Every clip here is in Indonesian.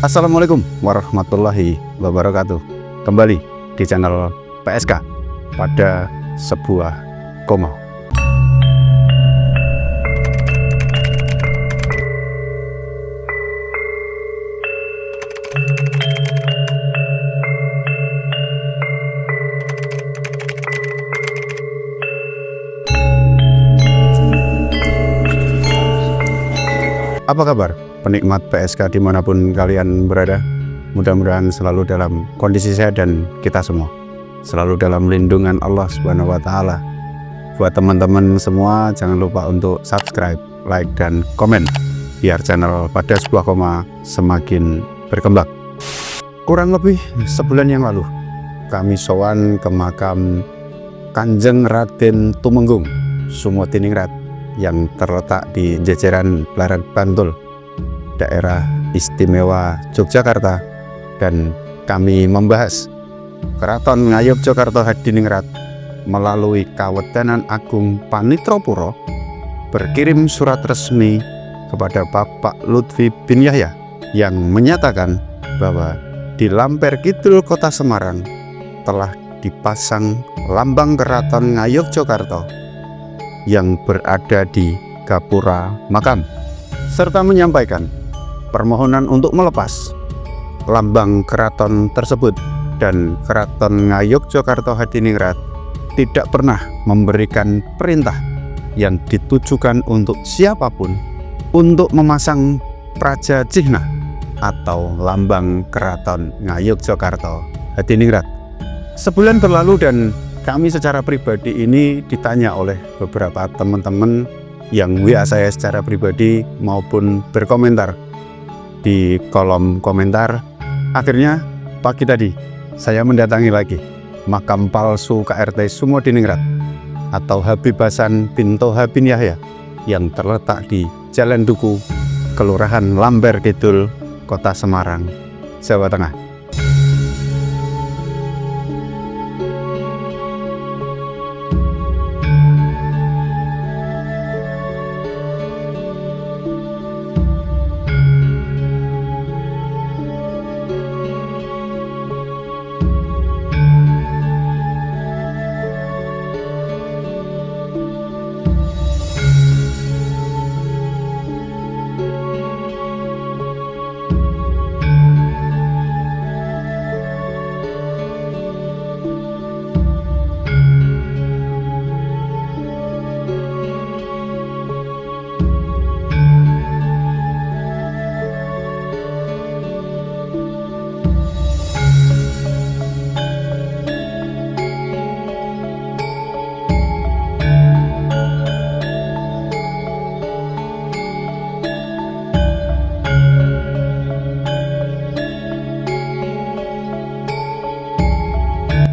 Assalamualaikum warahmatullahi wabarakatuh. Kembali di channel PSK pada sebuah koma. Apa kabar penikmat PSK dimanapun kalian berada? Mudah-mudahan selalu dalam kondisi sehat dan kita semua selalu dalam lindungan Allah Subhanahu wa Ta'ala. Buat teman-teman semua, jangan lupa untuk subscribe, like, dan komen biar channel pada sebuah koma semakin berkembang. Kurang lebih sebulan yang lalu kami sowan ke makam Kanjeng Raden Tumenggung Sumodiningrat yang terletak di jajaran Blarat Bantul, daerah istimewa Yogyakarta, dan kami membahas Keraton Ngayogyakarta Hadiningrat melalui Kawedanan Agung Panitropuro berkirim surat resmi kepada Bapak Lutfi bin Yahya yang menyatakan bahwa di Lamper Kidul Kota Semarang telah dipasang lambang Keraton Ngayogyakarta yang berada di gapura makam, serta menyampaikan permohonan untuk melepas lambang keraton tersebut, dan Keraton Ngayogyakarta Hadiningrat tidak pernah memberikan perintah yang ditujukan untuk siapapun untuk memasang praja cihna atau lambang Keraton Ngayogyakarta Hadiningrat. Sebulan berlalu dan kami secara pribadi ini ditanya oleh beberapa teman-teman yang WA saya secara pribadi maupun berkomentar di kolom komentar. Akhirnya pagi tadi saya mendatangi lagi makam palsu KRT Sumodiningrat atau Habib Hasan bin Toha bin Yahya yang terletak di Jalan Duku, Kelurahan Lamber Kidul, Kota Semarang, Jawa Tengah.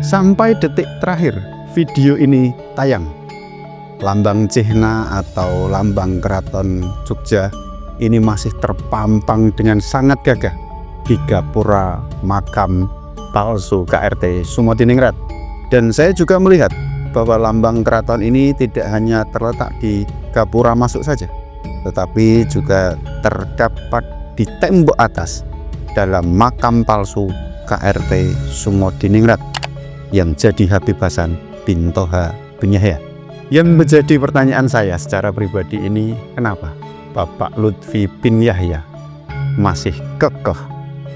Sampai detik terakhir video ini tayang, lambang cihna atau lambang Keraton Jogja ini masih terpampang dengan sangat gagah di gapura makam palsu KRT Sumodiningrat. Dan saya juga melihat bahwa lambang keraton ini tidak hanya terletak di gapura masuk saja, tetapi juga terdapat di tembok atas dalam makam palsu KRT Sumodiningrat yang jadi Habib Hasan bin Toha bin Yahya. Yang menjadi pertanyaan saya secara pribadi ini, kenapa Bapak Lutfi bin Yahya masih kekeh,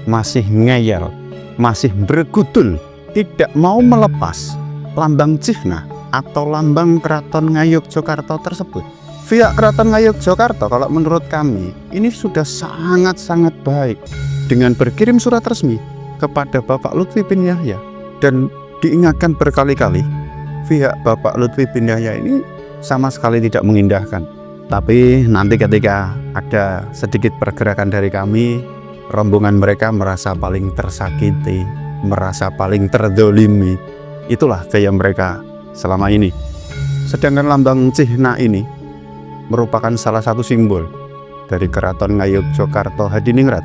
masih ngeyel, masih bergudul tidak mau melepas lambang cihna atau lambang Keraton Ngayogyakarta tersebut. Pihak Keraton Ngayogyakarta kalau menurut kami ini sudah sangat-sangat baik dengan berkirim surat resmi kepada Bapak Lutfi bin Yahya, dan diingatkan berkali-kali, pihak Bapak Lutfi bin Yahya ini sama sekali tidak mengindahkan. Tapi nanti ketika ada sedikit pergerakan dari kami, rombongan mereka merasa paling tersakiti, merasa paling terdolimi. Itulah gaya mereka selama ini. Sedangkan lambang cihna ini merupakan salah satu simbol dari Keraton Ngayogyakarta Hadiningrat.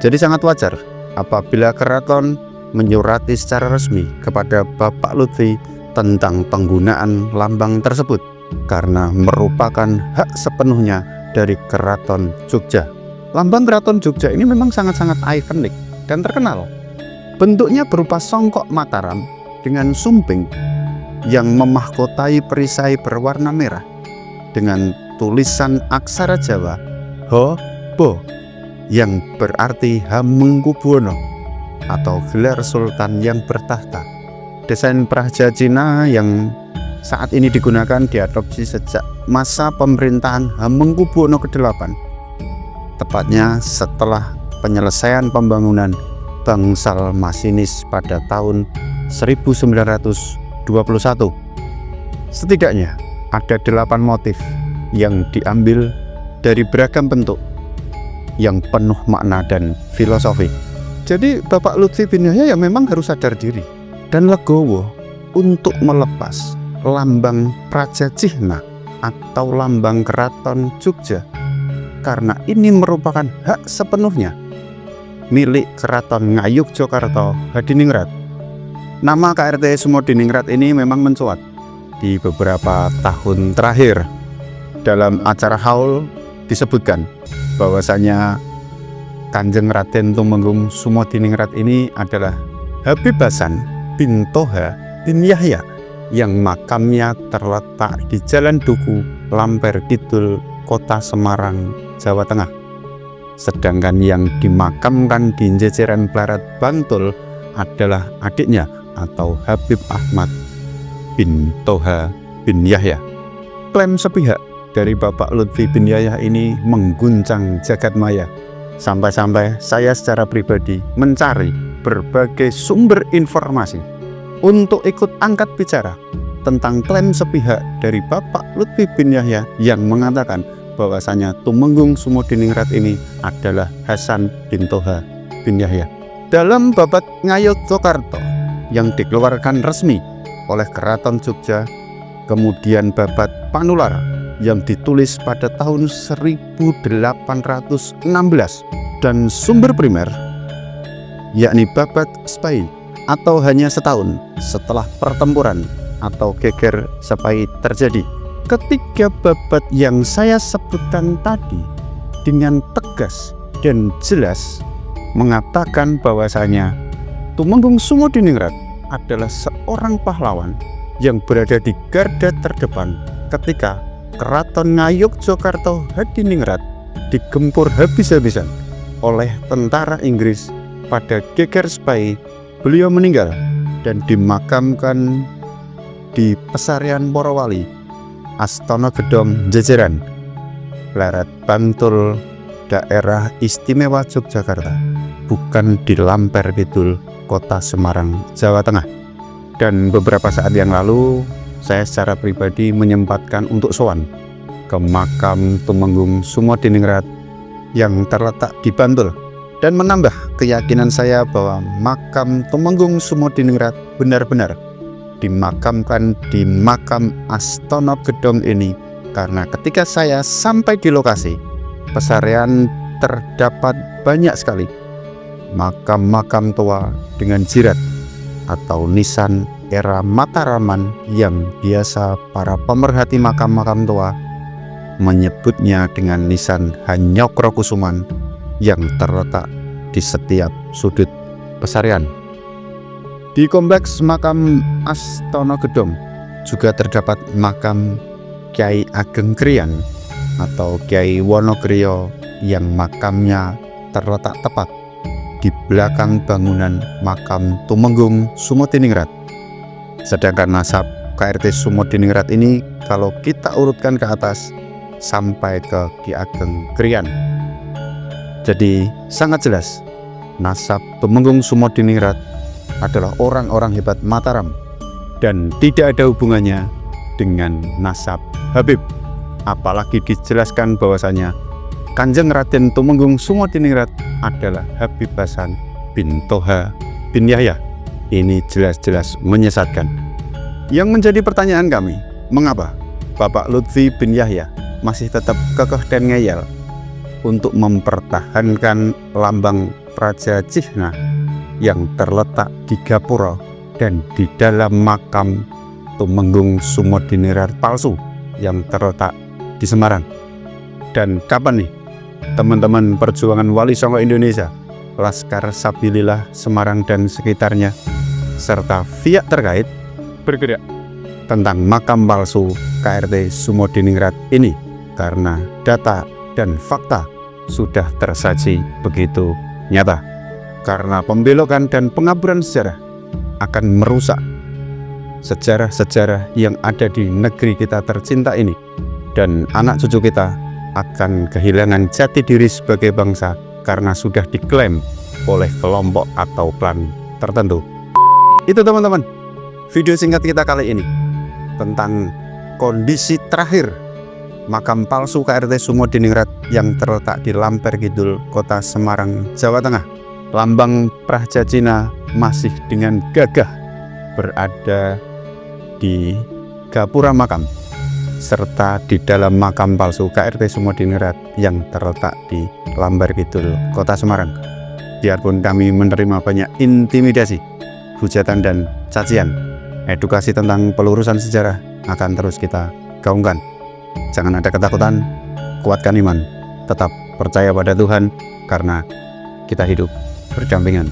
Jadi sangat wajar apabila keraton menyurati secara resmi kepada Bapak Lutfi tentang penggunaan lambang tersebut, karena merupakan hak sepenuhnya dari Keraton Jogja. Lambang Keraton Jogja ini memang sangat-sangat ikonik dan terkenal. Bentuknya berupa songkok Mataram dengan sumping yang memahkotai perisai berwarna merah dengan tulisan aksara Jawa Ho Bo yang berarti Hamengkubuwono atau gelar sultan yang bertahta. Desain praja Cina yang saat ini digunakan diadopsi sejak masa pemerintahan Hamengkubuwono ke-8, tepatnya setelah penyelesaian pembangunan Bangsal Masinis pada tahun 1921. Setidaknya ada 8 motif yang diambil dari beragam bentuk yang penuh makna dan filosofi. Jadi Bapak Lutfi bin Yahya ya memang harus sadar diri dan legowo untuk melepas lambang Praja Cihna atau lambang Keraton Jogja, karena ini merupakan hak sepenuhnya milik Keraton Ngayogyakarta Hadiningrat. Nama KRT Sumodiningrat ini memang mencuat di beberapa tahun terakhir. Dalam acara haul disebutkan bahwasanya Kanjeng Raden Tumenggung Sumodiningrat ini adalah Habib Hasan bin Toha bin Yahya yang makamnya terletak di Jalan Duku, Lamper Kidul, Kota Semarang, Jawa Tengah. Sedangkan yang dimakamkan di Jejeran Barat Bantul adalah adiknya atau Habib Ahmad bin Toha bin Yahya. Klaim sepihak dari Bapak Lutfi bin Yahya ini mengguncang jagat maya, sampai-sampai saya secara pribadi mencari berbagai sumber informasi untuk ikut angkat bicara tentang klaim sepihak dari Bapak Lutfi bin Yahya yang mengatakan bahwasanya Tumenggung Sumodiningrat ini adalah Hasan bin Toha bin Yahya. Dalam Babad Ngayogyakarta yang dikeluarkan resmi oleh Keraton Jogja, kemudian Babad Panular yang ditulis pada tahun 1816, dan sumber primer yakni Babad Sepai atau hanya setahun setelah pertempuran atau geger Sepai terjadi. Ketiga babad yang saya sebutkan tadi dengan tegas dan jelas mengatakan bahwasanya Tumenggung Sumodiningrat adalah seorang pahlawan yang berada di garda terdepan ketika Keraton Ngayogyakarta Hadiningrat digempur habis-habisan oleh tentara Inggris pada geger Sepai. Beliau meninggal dan dimakamkan di Pesarian Morowali, Astana Gedong Jejeran, Barat Bantul, daerah istimewa Yogyakarta, bukan di Lamper Kidul, Kota Semarang, Jawa Tengah. Dan beberapa saat yang lalu saya secara pribadi menyempatkan untuk sowan ke makam Tumenggung Sumodiningrat yang terletak di Bantul dan menambah keyakinan saya bahwa makam Tumenggung Sumodiningrat benar-benar dimakamkan di makam Astana Gedong ini, karena ketika saya sampai di lokasi Pesarian terdapat banyak sekali makam-makam tua dengan jirat atau nisan era Mataraman yang biasa para pemerhati makam-makam tua menyebutnya dengan nisan Hanyokrokusuman yang terletak di setiap sudut Pesarian. Di kompleks makam Astana Gedong juga terdapat makam Kyai Ageng Kriyan atau Kyai Wonogriya yang makamnya terletak tepat di belakang bangunan makam Tumenggung Sumodiningrat. Sedangkan nasab KRT Sumodiningrat ini kalau kita urutkan ke atas sampai ke Ki Ageng Kriyan. Jadi sangat jelas nasab Tumenggung Sumodiningrat adalah orang-orang hebat Mataram dan tidak ada hubungannya dengan nasab Habib. Apalagi dijelaskan bahwasanya Kanjeng Raden Tumenggung Sumodiningrat adalah Habib Hasan bin Toha bin Yahya. Ini jelas-jelas menyesatkan. Yang menjadi pertanyaan kami, mengapa Bapak Lutfi bin Yahya masih tetap kekeh dan ngeyel untuk mempertahankan lambang Praja Cihna yang terletak di Gapura dan di dalam makam Tumenggung Sumodiningrat palsu yang terletak di Semarang. Dan kapan nih teman-teman perjuangan Wali Songo Indonesia, Laskar Sabilillah Semarang dan sekitarnya, serta pihak terkait bergerak tentang makam palsu KRT Sumodiningrat ini, karena data dan fakta sudah tersaji begitu nyata. Karena pembelokan dan pengaburan sejarah akan merusak sejarah-sejarah yang ada di negeri kita tercinta ini, dan anak cucu kita akan kehilangan jati diri sebagai bangsa karena sudah diklaim oleh kelompok atau klan tertentu. Itu teman-teman, video singkat kita kali ini tentang kondisi terakhir makam palsu KRT Sumodiningrat yang terletak di Lamper Kidul, Kota Semarang, Jawa Tengah. Lambang Prajajina masih dengan gagah berada di gapura makam, serta di dalam makam palsu KRT Sumodiningrat yang terletak di Lamper Kidul, Kota Semarang. Biarpun kami menerima banyak intimidasi, hujatan dan cacian, edukasi tentang pelurusan sejarah akan terus kita gaungkan. Jangan ada ketakutan, kuatkan iman, tetap percaya pada Tuhan, karena kita hidup berdampingan